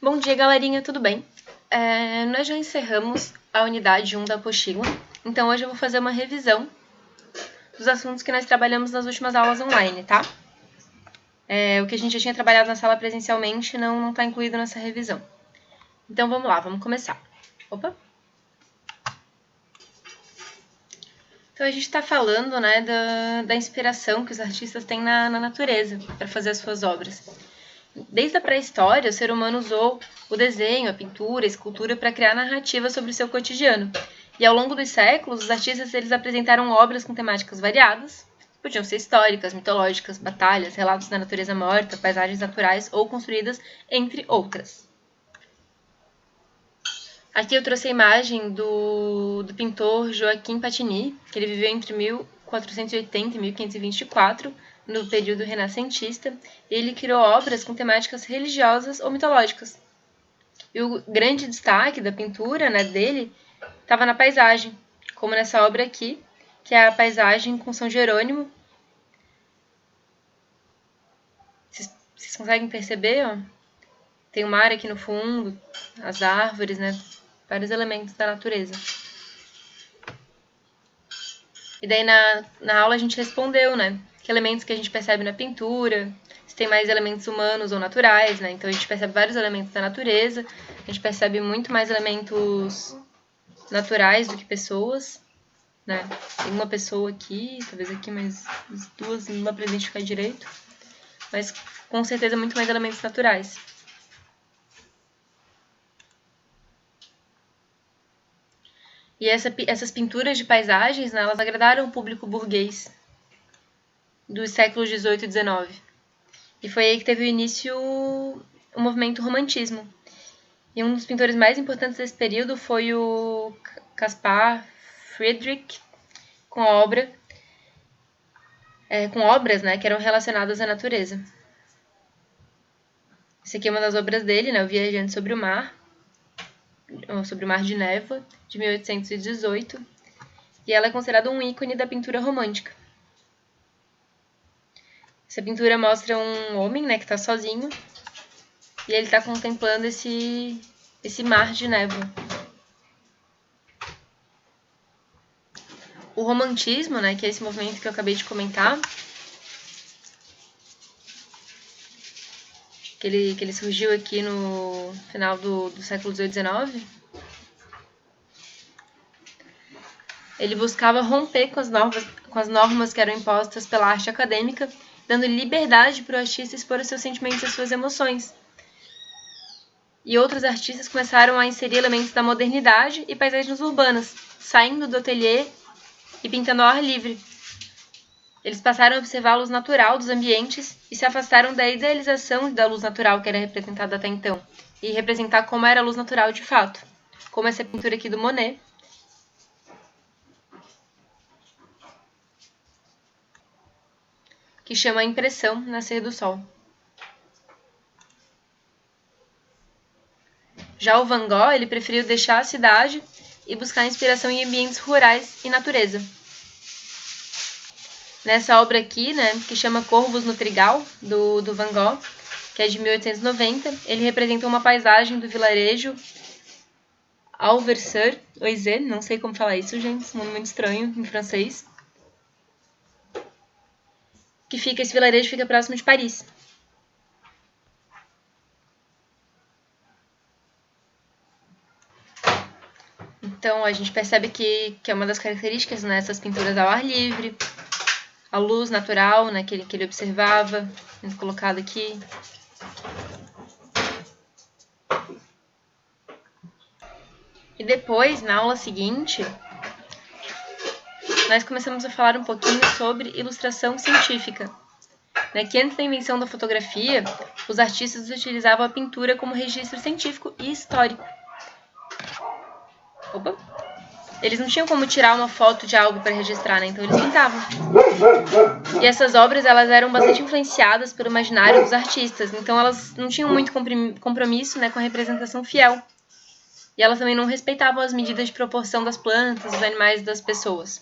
Bom dia, galerinha, tudo bem? Nós já encerramos a unidade 1 da apostila, então hoje eu vou fazer uma revisão dos assuntos que nós trabalhamos nas últimas aulas online, tá? O que a gente já tinha trabalhado na sala presencialmente não está incluído nessa revisão. Então vamos lá, vamos começar. Opa! Então a gente está falando, né, da inspiração que os artistas têm na natureza para fazer as suas obras. Desde a pré-história, o ser humano usou o desenho, a pintura, a escultura para criar narrativa sobre o seu cotidiano. E ao longo dos séculos, os artistas eles apresentaram obras com temáticas variadas. Podiam ser históricas, mitológicas, batalhas, relatos da natureza morta, paisagens naturais ou construídas, entre outras. Aqui eu trouxe a imagem do pintor Joaquim Patini, que ele viveu entre 1480 e 1524, no período renascentista, e ele criou obras com temáticas religiosas ou mitológicas. E o grande destaque da pintura, né, dele estava na paisagem, como nessa obra aqui, que é a paisagem com São Jerônimo. Vocês conseguem perceber? Ó? Tem o mar aqui no fundo, as árvores, né, vários elementos da natureza. E daí na aula a gente respondeu, né? Que elementos que a gente percebe na pintura, se tem mais elementos humanos ou naturais, né? Então a gente percebe vários elementos da natureza, a gente percebe muito mais elementos naturais do que pessoas, né? Tem uma pessoa aqui, talvez aqui mais duas, não dá pra identificar direito, mas com certeza muito mais elementos naturais. E essas pinturas de paisagens, né, elas agradaram o público burguês dos séculos XVIII e XIX. E foi aí que teve o início o movimento romantismo. E um dos pintores mais importantes desse período foi o Caspar Friedrich, com obras, né, que eram relacionadas à natureza. Essa aqui é uma das obras dele, né, o Viajante sobre o Mar de Névoa, de 1818, e ela é considerada um ícone da pintura romântica. Essa pintura mostra um homem, né, que está sozinho, e ele está contemplando esse mar de névoa. O romantismo, né, que é esse movimento que eu acabei de comentar, que ele surgiu aqui no final do século XVIII e XIX, ele buscava romper com as normas que eram impostas pela arte acadêmica, dando liberdade para o artista expor os seus sentimentos e as suas emoções. E outros artistas começaram a inserir elementos da modernidade e paisagens urbanas, saindo do ateliê e pintando ao ar livre. Eles passaram a observar a luz natural dos ambientes e se afastaram da idealização da luz natural que era representada até então, e representar como era a luz natural de fato, como essa pintura aqui do Monet, que chama a impressão Nascer do Sol. Já o Van Gogh, ele preferiu deixar a cidade e buscar inspiração em ambientes rurais e natureza. Nessa obra aqui, né, que chama Corvos no Trigal, do Van Gogh, que é de 1890, ele representa uma paisagem do vilarejo Alverseur-Oisé, não sei como falar isso, gente, esse nome muito estranho em francês. Esse vilarejo fica próximo de Paris. Então, a gente percebe que é uma das características, né, essas pinturas ao ar livre, a luz natural, né, que ele observava, colocado aqui. E depois, na aula seguinte, nós começamos a falar um pouquinho sobre ilustração científica, né, que antes da invenção da fotografia, os artistas utilizavam a pintura como registro científico e histórico. Opa! Eles não tinham como tirar uma foto de algo para registrar, né? Então eles pintavam. E essas obras, elas eram bastante influenciadas pelo imaginário dos artistas. Então elas não tinham muito compromisso, né, com a representação fiel. E elas também não respeitavam as medidas de proporção das plantas, dos animais e das pessoas.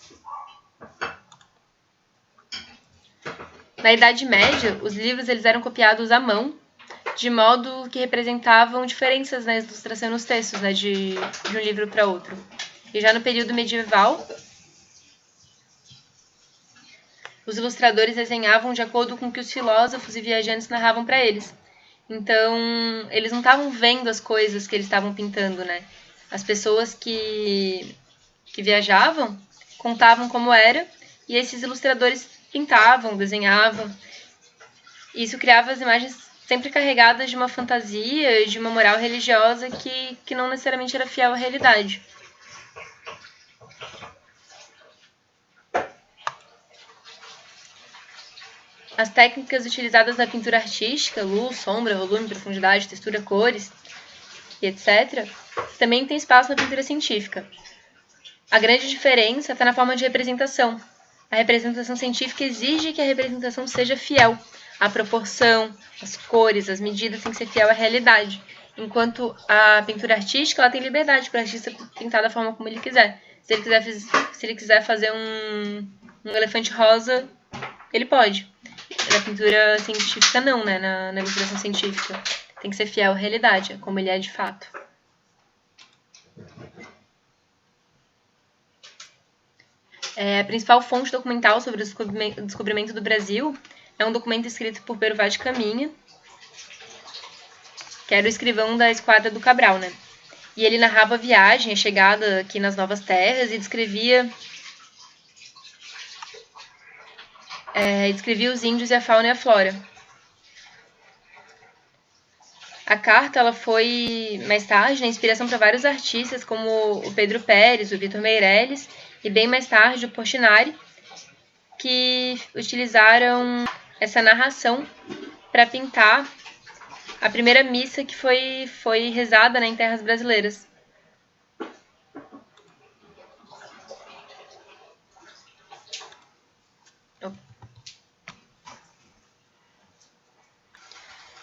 Na Idade Média, os livros eles eram copiados à mão, de modo que representavam diferenças na ilustração e nos textos, né, de um livro para outro. E já no período medieval, os ilustradores desenhavam de acordo com o que os filósofos e viajantes narravam para eles. Então, eles não estavam vendo as coisas que eles estavam pintando, né? As pessoas que viajavam contavam como era, e esses ilustradores pintavam, desenhavam. E isso criava as imagens sempre carregadas de uma fantasia e de uma moral religiosa que não necessariamente era fiel à realidade. As técnicas utilizadas na pintura artística, luz, sombra, volume, profundidade, textura, cores, e etc., também tem espaço na pintura científica. A grande diferença está na forma de representação. A representação científica exige que a representação seja fiel. A proporção, as cores, as medidas têm que ser fiel à realidade. Enquanto a pintura artística, ela tem liberdade para o artista pintar da forma como ele quiser. Se ele quiser fazer um elefante rosa, ele pode. Na pintura científica, não, né? Na ilustração científica. Tem que ser fiel à realidade, como ele é de fato. A principal fonte documental sobre o descobrimento do Brasil é um documento escrito por Pero Vaz de Caminha, que era o escrivão da Esquadra do Cabral, né? E ele narrava a viagem, a chegada aqui nas novas terras e descrevia os índios e a fauna e a flora. A carta ela foi, mais tarde, inspiração para vários artistas, como o Pedro Pérez, o Vitor Meirelles, e bem mais tarde o Portinari, que utilizaram essa narração para pintar a primeira missa que foi rezada, né, em terras brasileiras.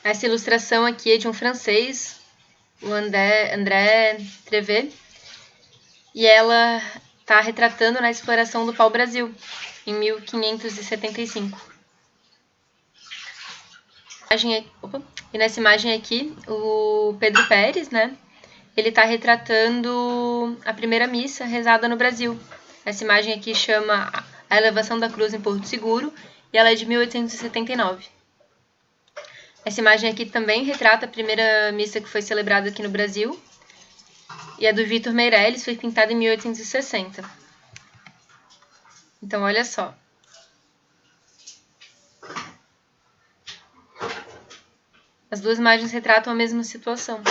Essa ilustração aqui é de um francês, o André Trevet, e ela está retratando na exploração do pau-brasil, em 1575. E nessa imagem aqui, o Pedro Pérez, né, ele está retratando a primeira missa rezada no Brasil. Essa imagem aqui chama A Elevação da Cruz em Porto Seguro, e ela é de 1879. Essa imagem aqui também retrata a primeira missa que foi celebrada aqui no Brasil. E a do Vitor Meirelles foi pintada em 1860. Então, olha só. As duas imagens retratam a mesma situação.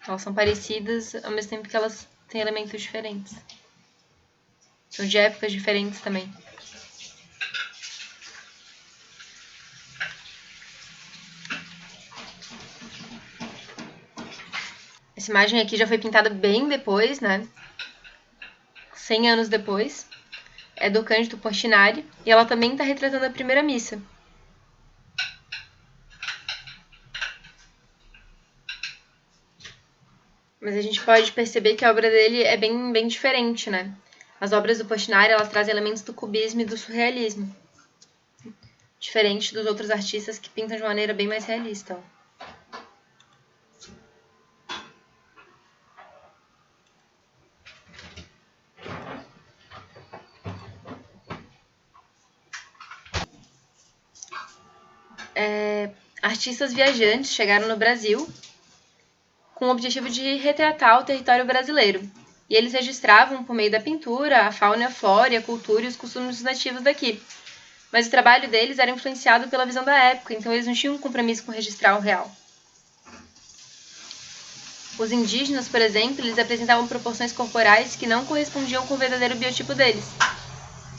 Elas são parecidas, ao mesmo tempo que elas têm elementos diferentes. São de épocas diferentes também. Essa imagem aqui já foi pintada bem depois, né? 100 anos depois. É do Cândido Portinari. E ela também está retratando a primeira missa. Mas a gente pode perceber que a obra dele é bem diferente, né? As obras do Portinari, elas trazem elementos do cubismo e do surrealismo. Diferente dos outros artistas que pintam de maneira bem mais realista. Artistas viajantes chegaram no Brasil com o objetivo de retratar o território brasileiro. E eles registravam, por meio da pintura, a fauna e a flora, a cultura e os costumes nativos daqui. Mas o trabalho deles era influenciado pela visão da época, então eles não tinham um compromisso com registrar o real. Os indígenas, por exemplo, eles apresentavam proporções corporais que não correspondiam com o verdadeiro biotipo deles,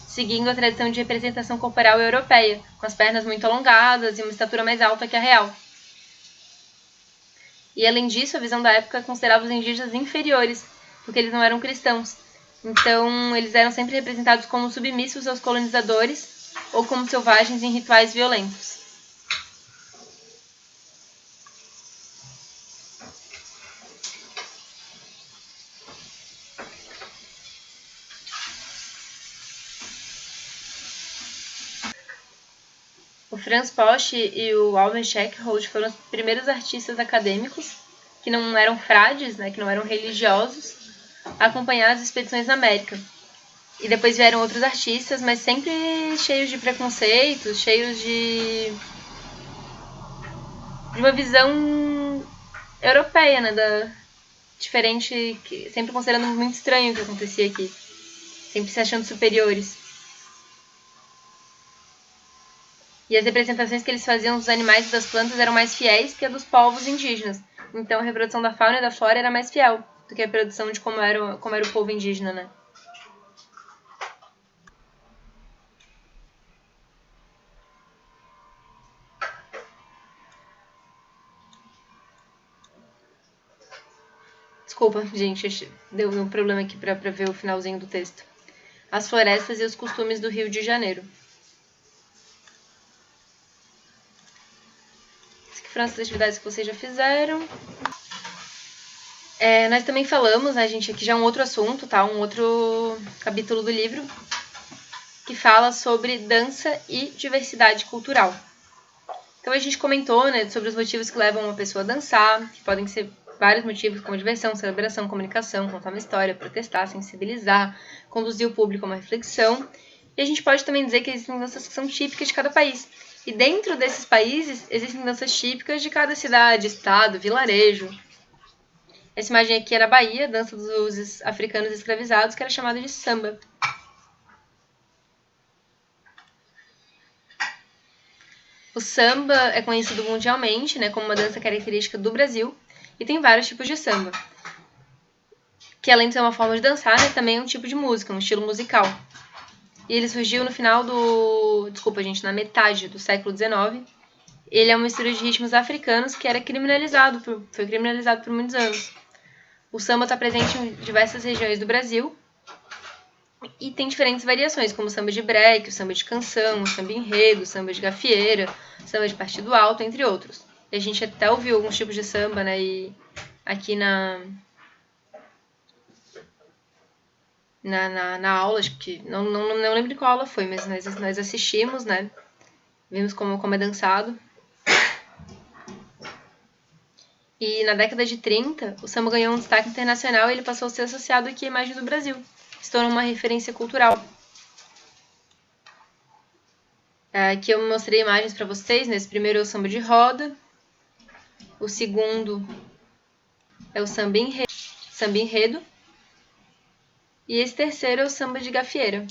seguindo a tradição de representação corporal europeia, com as pernas muito alongadas e uma estatura mais alta que a real. E, além disso, a visão da época considerava os indígenas inferiores, porque eles não eram cristãos. Então, eles eram sempre representados como submissos aos colonizadores ou como selvagens em rituais violentos. O Franz Posch e o Albert Eckholt foram os primeiros artistas acadêmicos, que não eram frades, né, que não eram religiosos, a acompanhar as expedições na América. E depois vieram outros artistas, mas sempre cheios de preconceitos, cheios de uma visão europeia, né, diferente, sempre considerando muito estranho o que acontecia aqui, sempre se achando superiores. E as representações que eles faziam dos animais e das plantas eram mais fiéis que a dos povos indígenas. Então a reprodução da fauna e da flora era mais fiel do que a reprodução de como era o povo indígena, né? Desculpa, gente, deu um problema aqui para ver o finalzinho do texto. As florestas e os costumes do Rio de Janeiro. Isso aqui foram as atividades que vocês já fizeram. Nós também falamos, né, gente, aqui já é um outro assunto, tá? Um outro capítulo do livro, que fala sobre dança e diversidade cultural. Então a gente comentou, né, sobre os motivos que levam uma pessoa a dançar, que podem ser vários motivos, como diversão, celebração, comunicação, contar uma história, protestar, sensibilizar, conduzir o público a uma reflexão. E a gente pode também dizer que existem danças que são típicas de cada país. E dentro desses países, existem danças típicas de cada cidade, estado, vilarejo. Essa imagem aqui é na Bahia, dança dos africanos escravizados, que era chamada de samba. O samba é conhecido mundialmente, né, como uma dança característica do Brasil, e tem vários tipos de samba, que além de ser uma forma de dançar, né, também é um tipo de música, um estilo musical. E ele surgiu no final na metade do século XIX. Ele é uma mistura de ritmos africanos que foi criminalizado por muitos anos. O samba está presente em diversas regiões do Brasil e tem diferentes variações, como o samba de break, o samba de canção, o samba enredo, o samba de gafieira, o samba de partido alto, entre outros. E a gente até ouviu alguns tipos de samba, né, e aqui na aula, acho que não lembro de qual aula foi, mas nós assistimos, né, vimos como é dançado. E na década de 30, o samba ganhou um destaque internacional e ele passou a ser associado aqui à imagem do Brasil, se tornou uma referência cultural. Aqui eu mostrei imagens para vocês, né? Esse primeiro é o samba de roda, o segundo é o samba enredo, e esse terceiro é o samba de gafieira.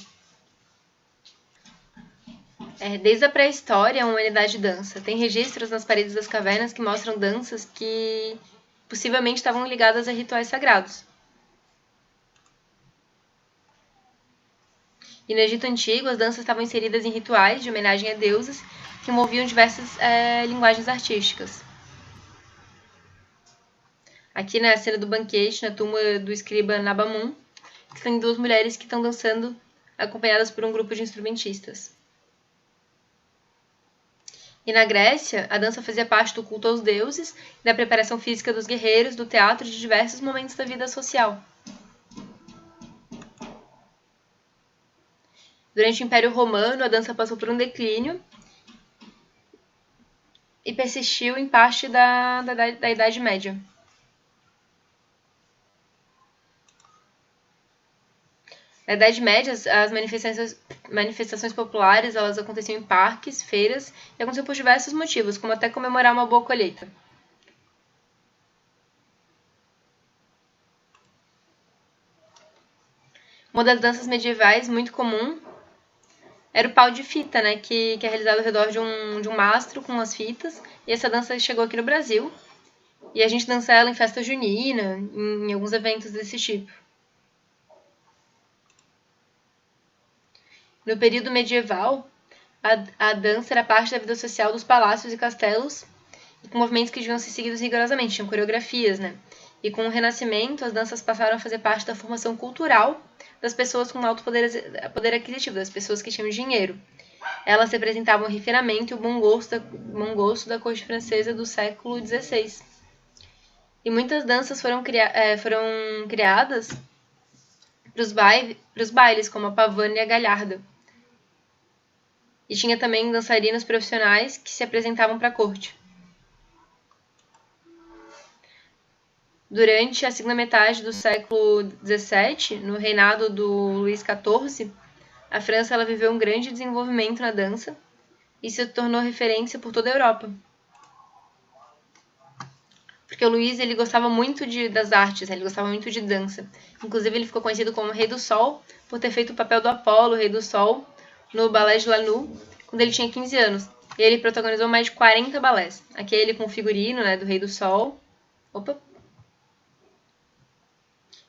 Desde a pré-história, a humanidade dança. Tem registros nas paredes das cavernas que mostram danças que possivelmente estavam ligadas a rituais sagrados. E no Egito Antigo, as danças estavam inseridas em rituais de homenagem a deuses que envolviam diversas linguagens artísticas. Aqui na cena do banquete, na tumba do escriba Nabamun, tem duas mulheres que estão dançando acompanhadas por um grupo de instrumentistas. E na Grécia, a dança fazia parte do culto aos deuses, da preparação física dos guerreiros, do teatro e de diversos momentos da vida social. Durante o Império Romano, a dança passou por um declínio e persistiu em parte da Idade Média. Na Idade Média, as manifestações populares elas aconteciam em parques, feiras e aconteciam por diversos motivos, como até comemorar uma boa colheita. Uma das danças medievais muito comum era o pau de fita, né, que é realizado ao redor de um mastro com as fitas. E essa dança chegou aqui no Brasil. E a gente dança ela em festa junina, em alguns eventos desse tipo. No período medieval, a dança era parte da vida social dos palácios e castelos, e com movimentos que deviam ser seguidos rigorosamente, tinham coreografias, né? E com o Renascimento, as danças passaram a fazer parte da formação cultural das pessoas com alto poder aquisitivo, das pessoas que tinham dinheiro. Elas representavam o refinamento e o bom gosto da corte francesa do século XVI. E muitas danças foram criadas para os bailes, como a pavane e a galharda. E tinha também dançarinos profissionais que se apresentavam para a corte. Durante a segunda metade do século XVII, no reinado do Luís XIV, a França ela viveu um grande desenvolvimento na dança e se tornou referência por toda a Europa. Porque o Luís ele gostava muito das artes, ele gostava muito de dança. Inclusive ele ficou conhecido como Rei do Sol por ter feito o papel do Apolo, Rei do Sol, no Ballet de Lannou, quando ele tinha 15 anos. E ele protagonizou mais de 40 balés. Aquele com o figurino, né, do Rei do Sol.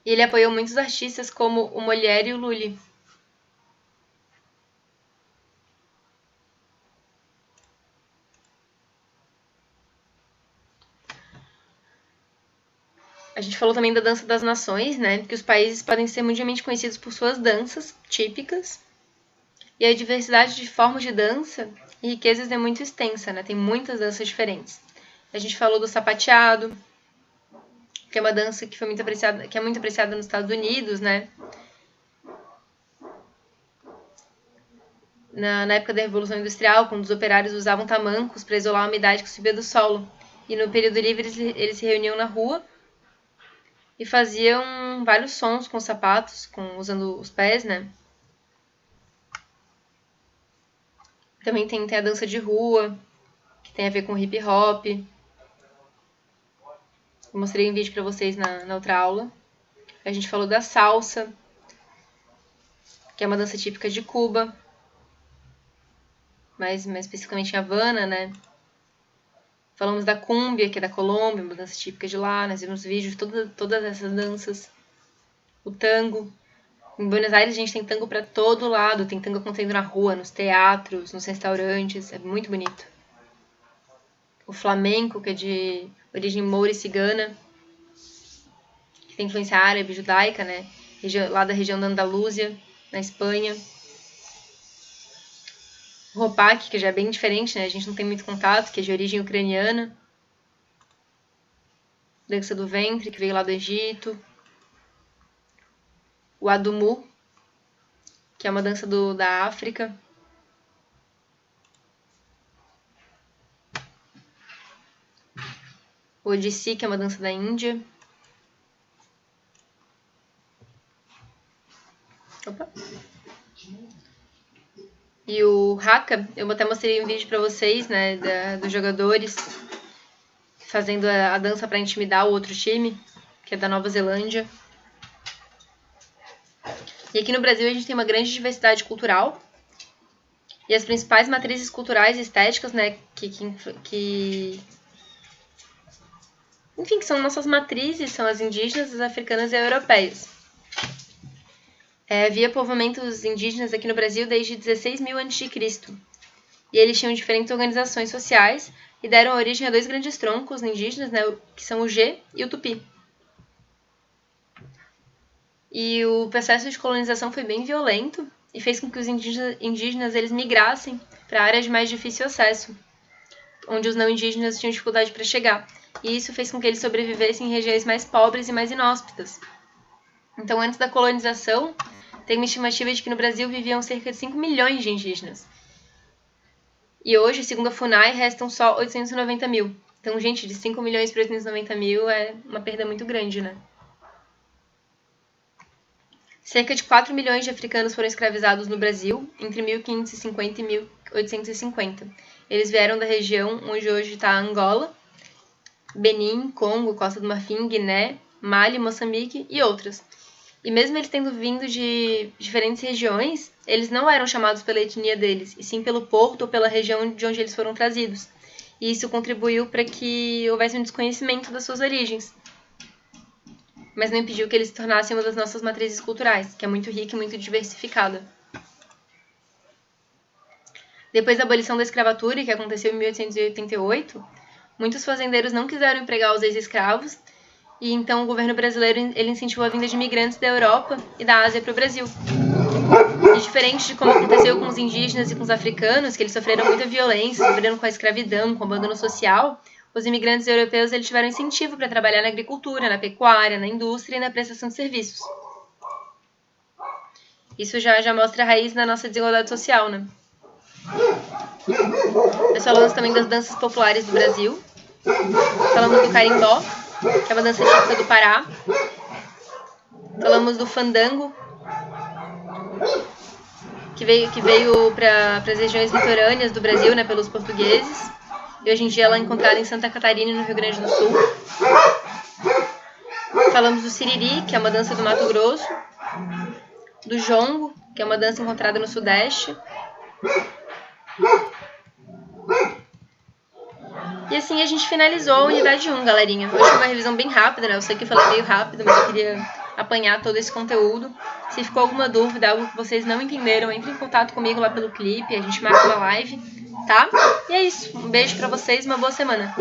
E ele apoiou muitos artistas como o Molière e o Lully. A gente falou também da dança das nações, né? Que os países podem ser mundialmente conhecidos por suas danças típicas. E a diversidade de formas de dança e riquezas é muito extensa, né? Tem muitas danças diferentes. A gente falou do sapateado, que é uma dança que foi muito apreciada, que é muito apreciada nos Estados Unidos, né? Na época da Revolução Industrial, quando os operários usavam tamancos para isolar a umidade que subia do solo. E no período livre eles se reuniam na rua e faziam vários sons com os sapatos, usando os pés, né? Também tem a dança de rua, que tem a ver com hip hop. Eu mostrei um vídeo para vocês na outra aula. A gente falou da salsa, que é uma dança típica de Cuba, mais especificamente em Havana, né? Falamos da cúmbia, que é da Colômbia, uma dança típica de lá. Nós vimos vídeos de todas essas danças. O tango. Em Buenos Aires a gente tem tango para todo lado. Tem tango acontecendo na rua, nos teatros, nos restaurantes. É muito bonito. O flamenco, que é de origem moura e cigana, que tem influência árabe, judaica, né? Lá da região da Andalúzia, na Espanha. O ropaque, que já é bem diferente, né? A gente não tem muito contato, que é de origem ucraniana. Dança do ventre, que veio lá do Egito. O adumu, que é uma dança da África. O Odissi, que é uma dança da Índia. E o haka, eu até mostrei um vídeo pra vocês, né, dos jogadores fazendo a dança para intimidar o outro time, que é da Nova Zelândia. E aqui no Brasil a gente tem uma grande diversidade cultural. E as principais matrizes culturais e estéticas, né, enfim, que são nossas matrizes, são as indígenas, as africanas e as europeias. Havia povoamentos indígenas aqui no Brasil desde 16.000 a.C. E eles tinham diferentes organizações sociais e deram origem a dois grandes troncos indígenas, né, que são o G e o Tupi. E o processo de colonização foi bem violento e fez com que os indígenas eles migrassem para áreas de mais difícil acesso, onde os não indígenas tinham dificuldade para chegar. E isso fez com que eles sobrevivessem em regiões mais pobres e mais inóspitas. Então, antes da colonização, tem uma estimativa de que no Brasil viviam cerca de 5 milhões de indígenas. E hoje, segundo a FUNAI, restam só 890 mil. Então, gente, de 5 milhões para 890 mil é uma perda muito grande, né? Cerca de 4 milhões de africanos foram escravizados no Brasil entre 1550 e 1850. Eles vieram da região onde hoje está Angola, Benin, Congo, Costa do Marfim, Guiné, Mali, Moçambique e outras. E mesmo eles tendo vindo de diferentes regiões, eles não eram chamados pela etnia deles, e sim pelo porto ou pela região de onde eles foram trazidos. E isso contribuiu para que houvesse um desconhecimento das suas origens. Mas não impediu que eles se tornassem uma das nossas matrizes culturais, que é muito rica e muito diversificada. Depois da abolição da escravatura, que aconteceu em 1888, muitos fazendeiros não quiseram empregar os ex-escravos, e então o governo brasileiro ele incentivou a vinda de imigrantes da Europa e da Ásia para o Brasil. E diferente de como aconteceu com os indígenas e com os africanos, que eles sofreram muita violência, sofreram com a escravidão, com o abandono social, os imigrantes europeus eles tiveram incentivo para trabalhar na agricultura, na pecuária, na indústria e na prestação de serviços. Isso já mostra a raiz da nossa desigualdade social, né? Nós falamos também das danças populares do Brasil. Falamos do carimbó, que é uma dança típica do Pará. Falamos do fandango, que veio para as regiões litorâneas do Brasil, né, pelos portugueses. E hoje em dia ela é encontrada em Santa Catarina e no Rio Grande do Sul. Falamos do siriri, que é uma dança do Mato Grosso. Do jongo, que é uma dança encontrada no Sudeste. E assim a gente finalizou a unidade 1, galerinha. Hoje foi uma revisão bem rápida, né? Eu sei que eu falei meio rápido, mas eu queria apanhar todo esse conteúdo. Se ficou alguma dúvida, algo que vocês não entenderam, entre em contato comigo lá pelo clipe, a gente marca uma live, tá? E é isso. Um beijo pra vocês, uma boa semana.